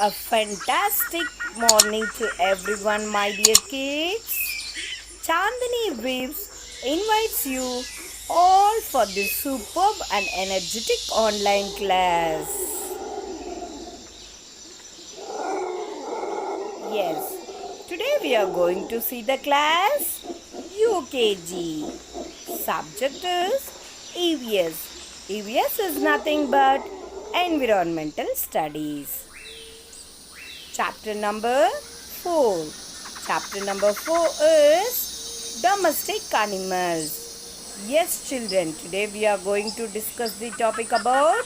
A fantastic morning to everyone, my dear kids. Chandani Waves invites you all for this superb and energetic online class. Yes, today we are going to see the class UKG. Subject is EVS. EVS is nothing but Environmental Studies. Chapter number 4. Chapter number 4 is Domestic Animals. Yes, children, today we are going to discuss the topic about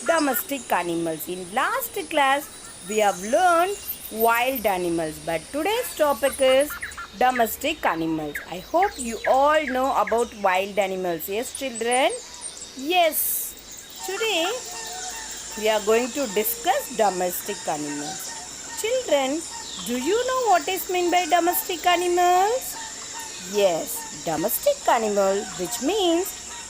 domestic animals. In last class, we have learned wild animals, but today's topic is domestic animals. I hope you all know about wild animals. Yes, children? Yes. Today, we are going to discuss domestic animals. Children, do you know what is meant by domestic animals? Yes, domestic animal, which means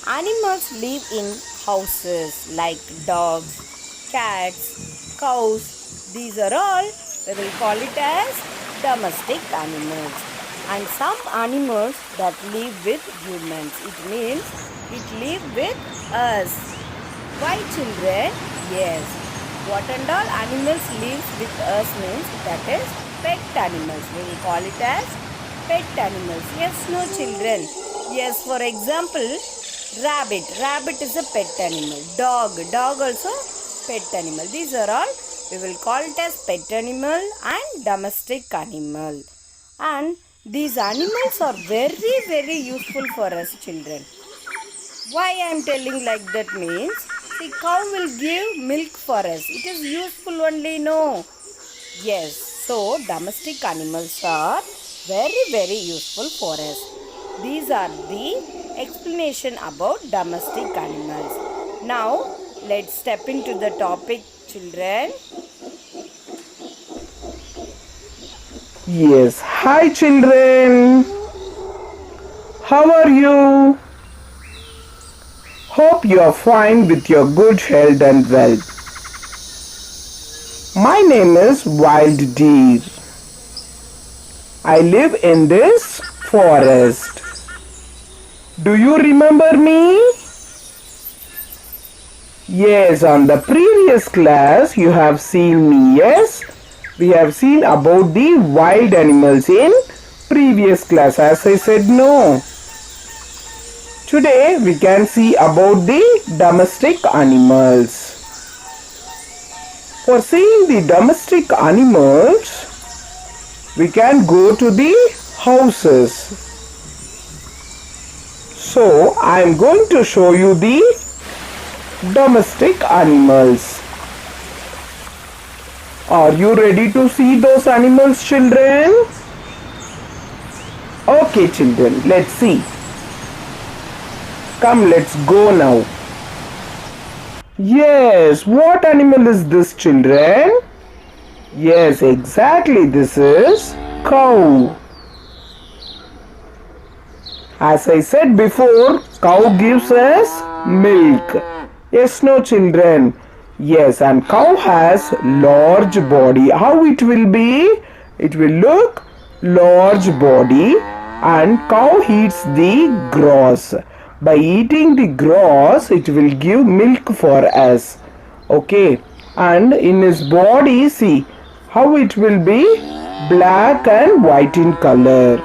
animals live in houses like dogs, cats, cows. These are all, we will call it as domestic animals. And some animals that live with humans. It means it live with us. Why, children? Yes. What and all animals live with us means that is pet animals. We will call it as pet animals. Yes, no, children. Yes, for example, rabbit. Rabbit is a pet animal. Dog. Dog also pet animal. These are all we will call it as pet animal and domestic animal. And these animals are very, very useful for us, children. Why I am telling like that means, the cow will give milk for us. It is useful only, no? Yes. So, domestic animals are very, very useful for us. These are the explanation about domestic animals. Now, let's step into the topic, children. Yes, hi children. How are you? Hope you are fine with your good health and wealth. My name is Wild Deer. I live in this forest. Do you remember me? Yes, on the previous class you have seen me, yes? We have seen about the wild animals in previous class, as I said no. Today we can see about the domestic animals. For seeing the domestic animals, we can go to the houses. So I am going to show you the domestic animals. Are you ready to see those animals, children? Okay, children, let's see. Come, let's go now. Yes, what animal is this, children? Yes, exactly, this is cow. As I said before, cow gives us milk. Yes, no, children? Yes, and cow has large body. How it will be? It will look large body, and cow eats the grass. By eating the grass, it will give milk for us. Okay, and in his body, see how it will be black and white in color.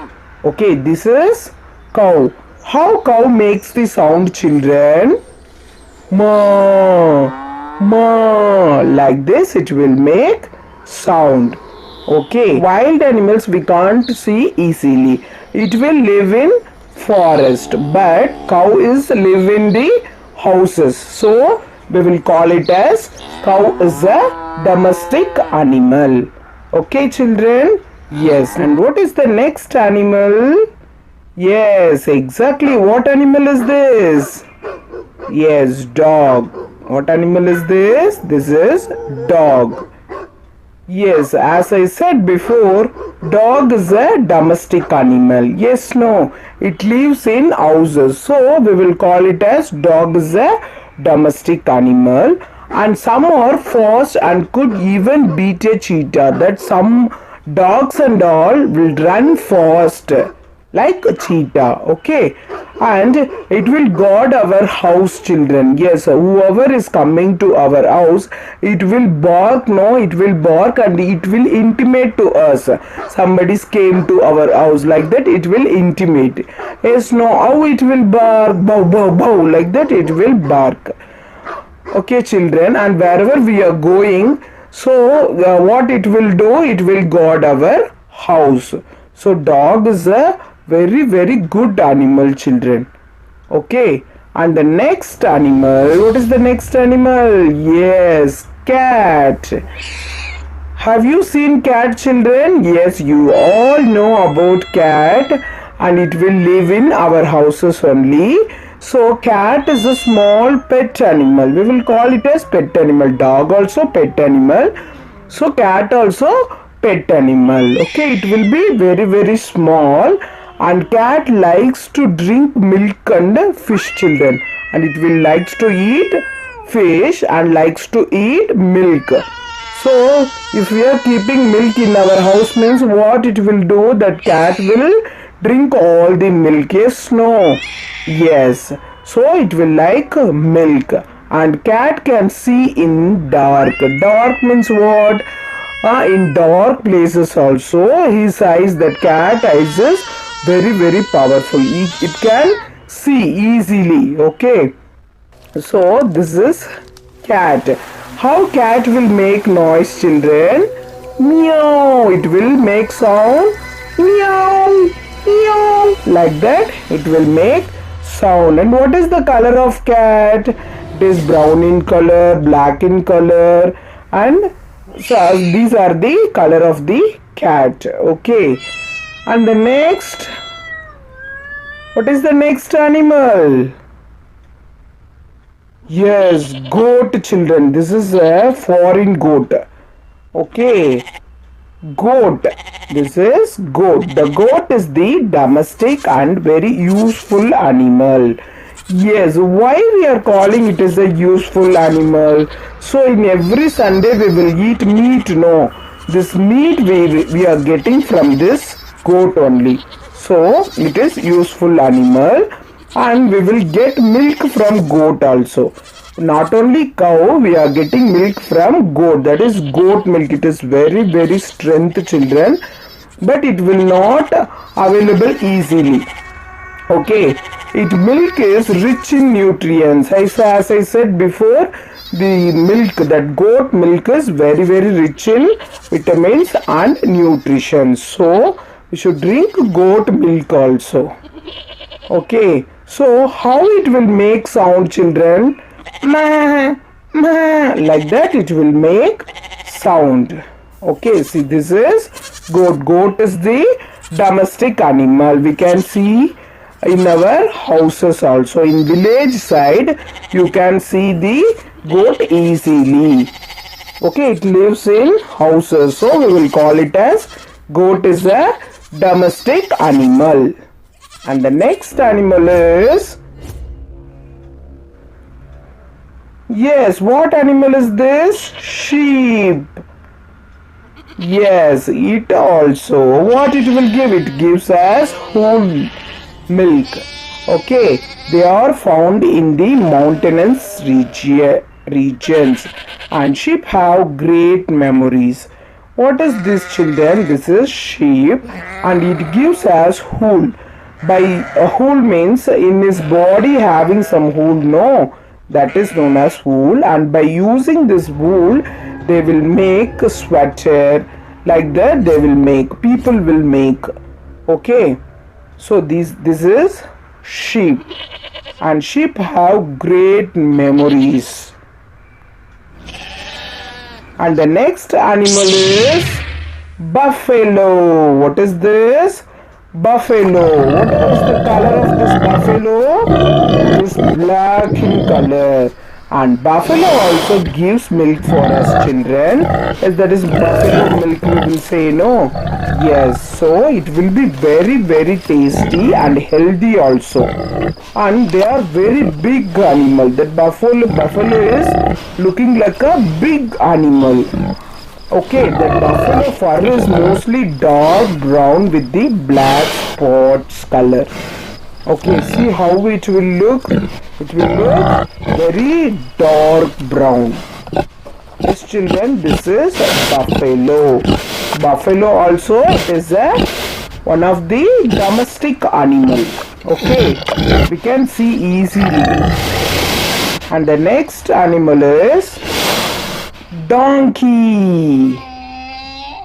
Okay, this is cow. How cow makes the sound, children? Moo. Ma, like this it will make sound. Okay, wild animals we can't see easily. It will live in forest, but cow is live in the houses. So we will call it as cow is a domestic animal. Okay, children? Yes, and what is the next animal? Yes, exactly. What animal is this? Yes, dog. What animal is this? This is dog. Yes, as I said before, dog is a domestic animal. Yes, no, it lives in houses. So, we will call it as dog is a domestic animal. and some are fast and could even beat a cheetah. That some dogs and all will run fast like a cheetah. Okay, and it will guard our house, children. Yes, whoever is coming to our house, it will bark. No, it will bark and it will intimate to us somebody came to our house. Like that it will intimate. Yes, no, how it will bark, bow bow bow, like that it will bark. Okay, children, and wherever we are going, so what it will do, it will guard our house. So dog is a very good animal, children. Okay, and the next animal, what is the next animal? Yes, cat. Have you seen cat, children? Yes, you all know about cat, and it will live in our houses only. So cat is a small pet animal. We will call it as pet animal. Dog also pet animal. So cat also pet animal. Okay, it will be very small, and cat likes to drink milk and fish, children, and it will likes to eat fish and likes to eat milk. So if we are keeping milk in our house, means what it will do, that cat will drink all the milk. Yes, no? Yes. So it will like milk, and cat can see in dark. Dark means what? In dark places also his eyes, that cat eyes is very powerful. It can see easily. Okay. So this is cat. How cat will make noise, children? Meow. It will make sound. Meow. Meow. Like that it will make sound. And what is the color of cat? It is brown in color, black in color, and so these are the color of the cat. Okay. And the next, what is the next animal? Yes, goat, children. This is a foreign goat. Okay. Goat. This is goat. The goat is the domestic and very useful animal. Yes, why we are calling it as a useful animal? So in every Sunday we will eat meat. No, this meat we are getting from this goat only. So it is useful animal, and we will get milk from goat also. Not only cow, we are getting milk from goat. That is goat milk. It is very strength, children, but it will not available easily. Okay, it milk is rich in nutrients. As I said before, the milk, that goat milk is very rich in vitamins and nutrition. So we should drink goat milk also. Okay, so how it will make sound, children? Meh, meh, like that it will make sound. Okay, see, this is goat. Goat is the domestic animal. We can see in our houses also. In village side you can see the goat easily. Okay, it lives in houses, so we will call it as goat is a domestic animal. And the next animal is, yes, what animal is this? Sheep. Yes, it also, what it will give? It gives us whole milk. Okay, they are found in the mountainous regions, and sheep have great memories. What is this, children? This is sheep, and it gives us wool. By a wool means in his body having some wool, no, that is known as wool, and by using this wool they will make a sweater, like that they will make, people will make. Okay, so this is sheep, and sheep have great memories. And the next animal is buffalo. What is this? Buffalo. What is the color of this buffalo? It is black in color. And buffalo also gives milk for us, children. Yes, that is buffalo milk, we will say, no. Yes, so it will be very tasty and healthy also. And they are very big animal. That buffalo is looking like a big animal. Okay, the buffalo fur is mostly dark brown with the black spots color. Okay, see how it will look? It will look very dark brown. Yes, children, this is buffalo. Buffalo also is one of the domestic animal. Okay, we can see easily. And the next animal is donkey.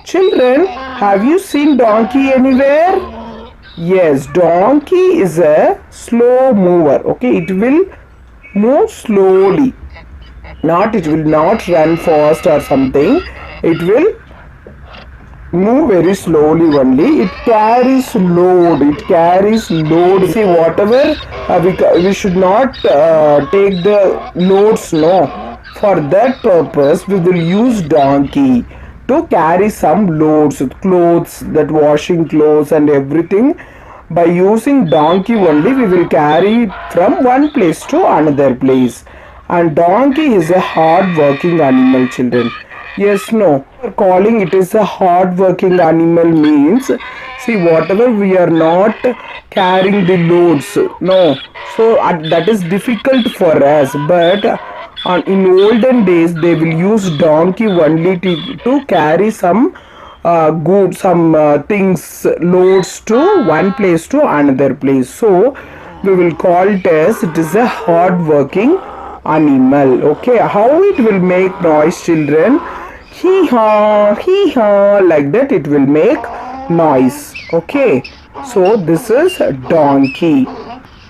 Children, have you seen donkey anywhere? Yes, donkey is a slow mover. Okay, it will move slowly. It will not run fast or something. It will move very slowly only. It carries load. It carries load. See, whatever we should not take the loads. No, for that purpose we will use donkey to carry some loads, clothes, that washing clothes and everything. By using donkey only, we will carry from one place to another place. And donkey is a hard working animal, children. Yes, no. Calling it is a hard working animal means, see, whatever we are not carrying the loads, no. So that is difficult for us. But in olden days, they will use donkey only to carry some goods, some things, loads to one place to another place. So we will call it as it is a hard working animal. Okay, how it will make noise, children? Hee haw, like that it will make noise. Okay, so this is donkey.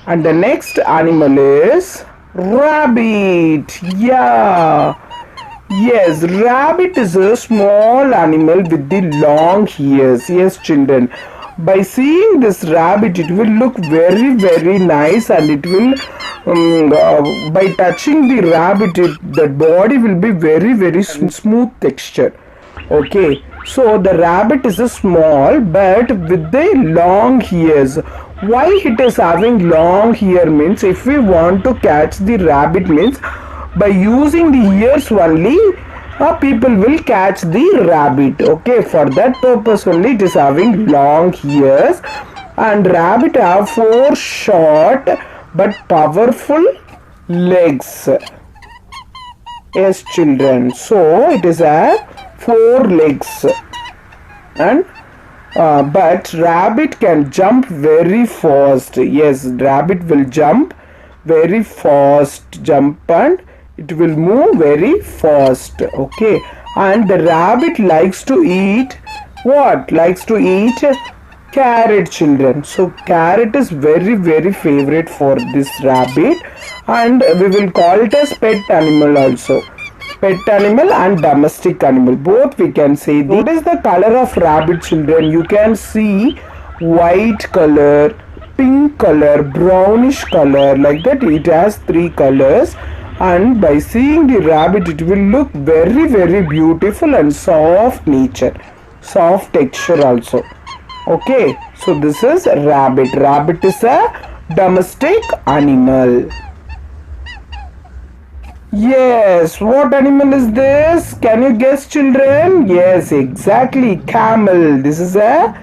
And the next animal is rabbit. Yeah. Yes, rabbit is a small animal with the long ears. Yes, children. By seeing this rabbit, it will look very nice, and it will, by touching the rabbit, the body will be very smooth texture. Okay, so the rabbit is a small but with the long ears. Why it is having long ear means, if we want to catch the rabbit means, by using the ears only, people will catch the rabbit. Okay, for that purpose only it is having long ears. And rabbit have 4 short but powerful legs. Yes, children, so it is a 4 legs. And but rabbit can jump very fast. Yes, rabbit will jump very fast, and it will move very fast. Okay, and the rabbit likes to eat what? Likes to eat carrot, children. So carrot is very favorite for this rabbit, and we will call it as pet animal also. Pet animal and domestic animal, both we can say. What is the color of rabbit, children? You can see white color, pink color, brownish color, like that. It has 3 colors. And by seeing the rabbit, it will look very beautiful and soft nature, soft texture also. Okay, so this is rabbit. Rabbit is a domestic animal. Yes, what animal is this? Can you guess, children? Yes, exactly, camel. This is a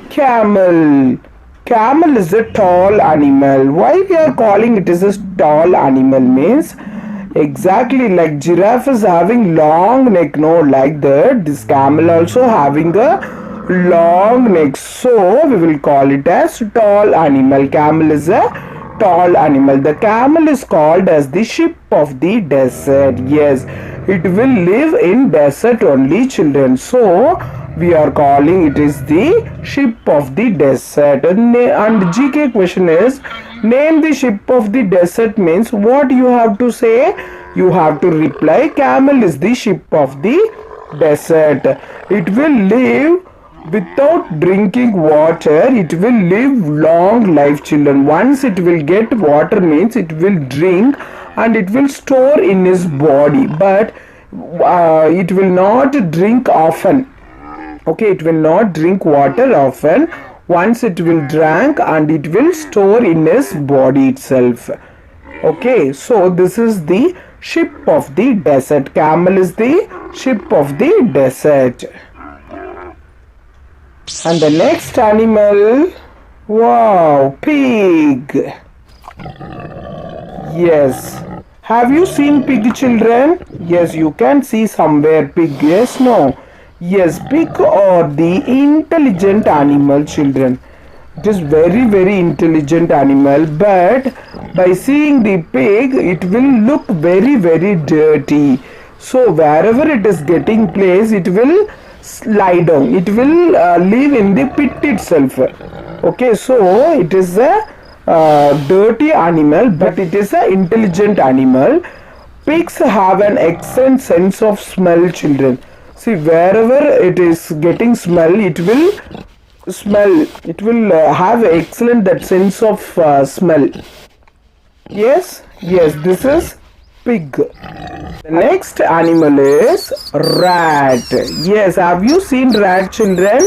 camel. Camel is a tall animal. Why we are calling it as a tall animal means, exactly like giraffe is having long neck, no, like that, this camel also having a long neck. So we will call it as tall animal. Camel is a tall animal. The camel is called as the sheep of the desert. Yes, it will live in desert only, children. So we are calling it is the sheep of the desert. And GK question is, name the sheep of the desert means what you have to say? You have to reply, camel is the sheep of the desert. It will live without drinking water. It will live long life, children. Once it will get water means it will drink and it will store in his body, but it will not drink often. Okay, it will not drink water often. Once it will drink and it will store in his body itself. Okay, so this is the ship of the desert. Camel is the ship of the desert. And the next animal, wow, pig. Yes. Have you seen pig, children? Yes, you can see somewhere pig. Yes, no. Yes, pig are the intelligent animal, children. It is very intelligent animal, but by seeing the pig, it will look very dirty. So wherever it is getting place, it will lie down. It will live in the pit itself. Okay, so it is a dirty animal, but it is an intelligent animal. Pigs have an excellent sense of smell, children. See, wherever it is getting smell, it will smell. It will have excellent that sense of smell. Yes, yes, this is pig. The next animal is rat. Yes, have you seen rat, children?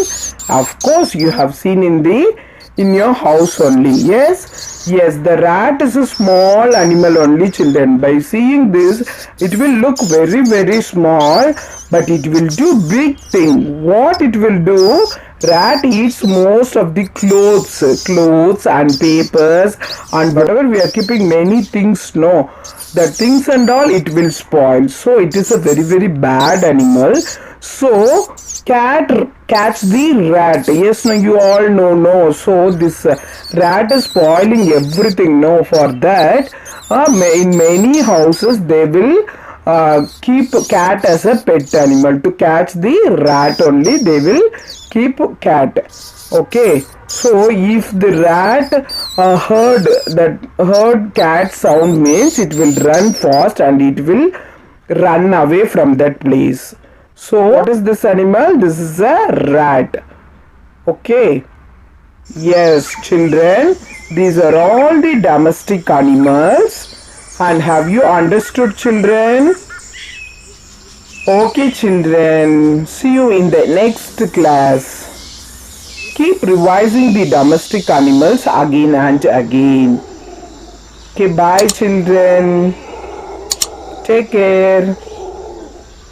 Of course, you have seen in your house only. Yes, yes, the rat is a small animal only, children. By seeing this, it will look very small, but it will do big thing. What it will do? Rat eats most of the clothes and papers and whatever we are keeping many things. No, the things and all it will spoil. So it is a very bad animal. So cat catch the rat. Yes, no, you all know. No, so this rat is spoiling everything. No, for that, in many houses they will keep cat as a pet animal. To catch the rat only, they will keep cat. Okay, so if the rat heard cat sound means it will run fast and it will run away from that place. So what is this animal? This is a rat. Okay. Yes, children, these are all the domestic animals. And have you understood, children? Okay, children, see you in the next class. Keep revising the domestic animals again and again. Okay, bye, children. Take care.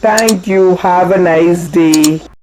Thank you. Have a nice day.